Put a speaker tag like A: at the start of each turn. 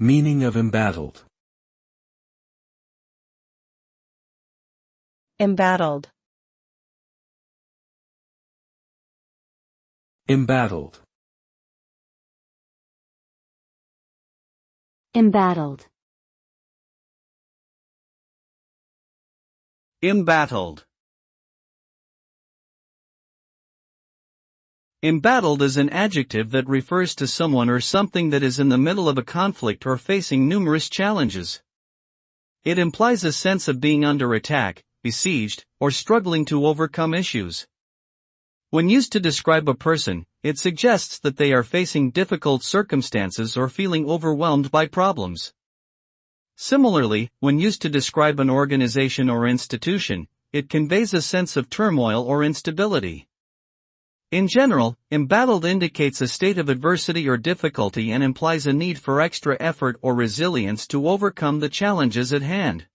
A: Meaning of embattled.
B: Embattled.
A: Embattled.
C: Embattled.
D: Embattled. Embattled is an adjective that refers to someone or something that is in the middle of a conflict or facing numerous challenges. It implies a sense of being under attack, besieged, or struggling to overcome issues. When used to describe a person, it suggests that they are facing difficult circumstances or feeling overwhelmed by problems. Similarly, when used to describe an organization or institution, it conveys a sense of turmoil or instability. In general, embattled indicates a state of adversity or difficulty and implies a need for extra effort or resilience to overcome the challenges at hand.